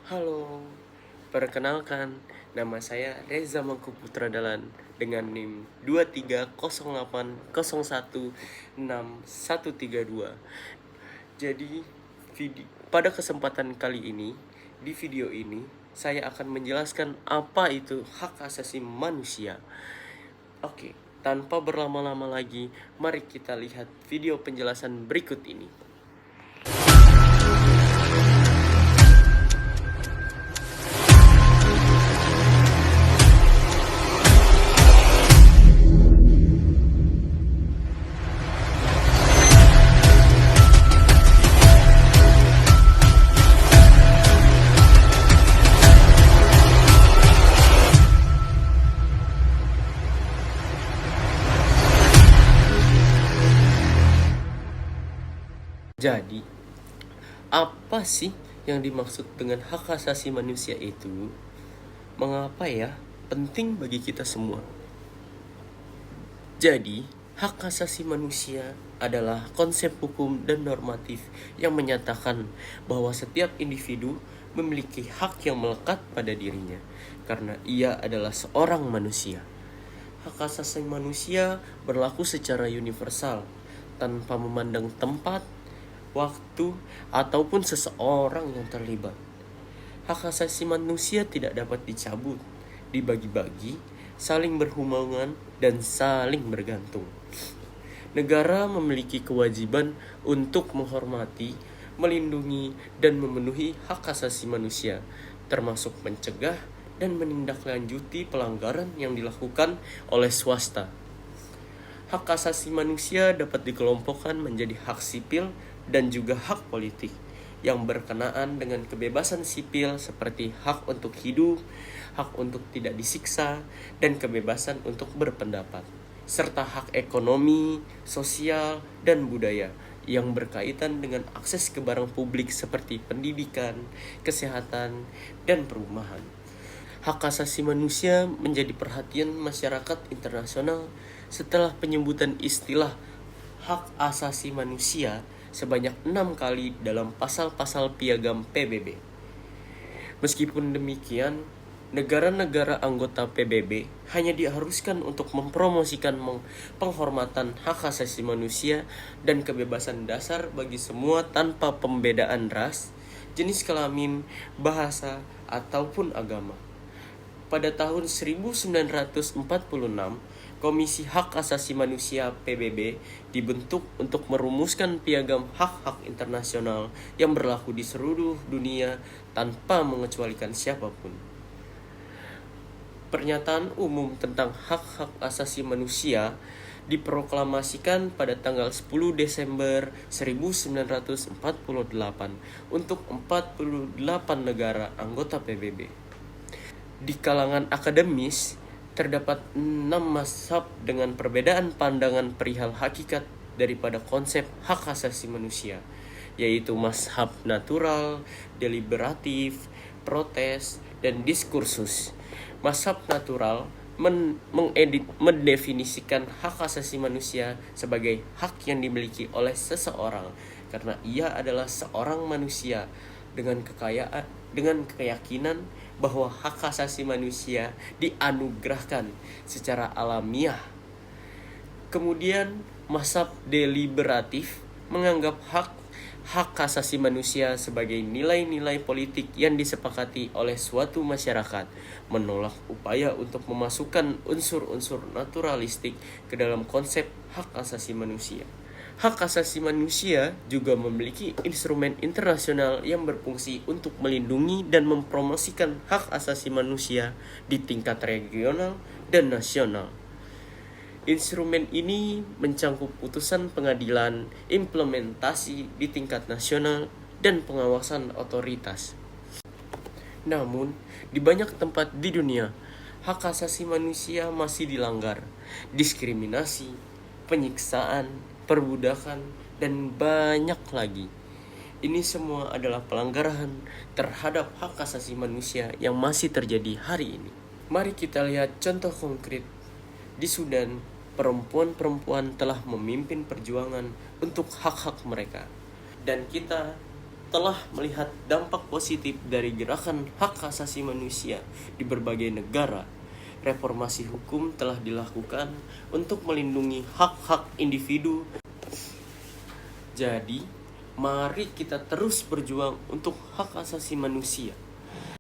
Halo, perkenalkan, nama saya Reza Mangkuputra Dahlan dengan NIM 2308016132. Jadi, pada kesempatan kali ini, di video ini, saya akan menjelaskan apa itu hak asasi manusia. Oke, tanpa berlama-lama lagi, mari kita lihat video penjelasan berikut ini. Jadi, apa sih yang dimaksud dengan hak asasi manusia itu? Mengapa ya penting bagi kita semua? Jadi, hak asasi manusia adalah konsep hukum dan normatif yang menyatakan bahwa setiap individu memiliki hak yang melekat pada dirinya karena ia adalah seorang manusia. Hak asasi manusia berlaku secara universal tanpa memandang tempat, waktu, ataupun seseorang yang terlibat. Hak asasi manusia tidak dapat dicabut, dibagi-bagi, saling berhubungan, dan saling bergantung. Negara memiliki kewajiban untuk menghormati, melindungi, dan memenuhi hak asasi manusia, termasuk mencegah dan menindaklanjuti pelanggaran yang dilakukan oleh swasta. Hak asasi manusia dapat dikelompokkan menjadi hak sipil dan juga hak politik yang berkenaan dengan kebebasan sipil seperti hak untuk hidup, hak untuk tidak disiksa, dan kebebasan untuk berpendapat, serta hak ekonomi, sosial, dan budaya yang berkaitan dengan akses ke barang publik seperti pendidikan, kesehatan, dan perumahan. Hak asasi manusia menjadi perhatian masyarakat internasional setelah penyebutan istilah hak asasi manusia sebanyak 6 kali dalam pasal-pasal piagam PBB. Meskipun demikian, negara-negara anggota PBB hanya diharuskan untuk mempromosikan penghormatan hak asasi manusia dan kebebasan dasar bagi semua tanpa pembedaan ras, jenis kelamin, bahasa, ataupun agama. Pada tahun 1946, Komisi Hak Asasi Manusia PBB dibentuk untuk merumuskan piagam hak-hak internasional yang berlaku di seluruh dunia tanpa mengecualikan siapapun. Pernyataan umum tentang hak-hak asasi manusia diproklamasikan pada tanggal 10 Desember 1948 untuk 48 negara anggota PBB. Di kalangan akademis, terdapat 6 mazhab dengan perbedaan pandangan perihal hakikat daripada konsep hak asasi manusia, yaitu mazhab natural, deliberatif, protes, dan diskursus. Mazhab natural mendefinisikan hak asasi manusia sebagai hak yang dimiliki oleh seseorang karena ia adalah seorang manusia dengan keyakinan bahwa hak asasi manusia dianugerahkan secara alamiah. Kemudian mazhab deliberatif menganggap hak asasi manusia sebagai nilai-nilai politik yang disepakati oleh suatu masyarakat, menolak upaya untuk memasukkan unsur-unsur naturalistik ke dalam konsep hak asasi manusia. Hak asasi manusia juga memiliki instrumen internasional yang berfungsi untuk melindungi dan mempromosikan hak asasi manusia di tingkat regional dan nasional. Instrumen ini mencangkup putusan pengadilan, implementasi di tingkat nasional, dan pengawasan otoritas. Namun, di banyak tempat di dunia, hak asasi manusia masih dilanggar. Diskriminasi, penyiksaan, perbudakan, dan banyak lagi. Ini semua adalah pelanggaran terhadap hak asasi manusia yang masih terjadi hari ini. Mari kita lihat contoh konkret. Di Sudan, perempuan-perempuan telah memimpin perjuangan untuk hak-hak mereka. Dan kita telah melihat dampak positif dari gerakan hak asasi manusia di berbagai negara, reformasi hukum telah dilakukan untuk melindungi hak-hak individu. Jadi, mari kita terus berjuang untuk hak asasi manusia.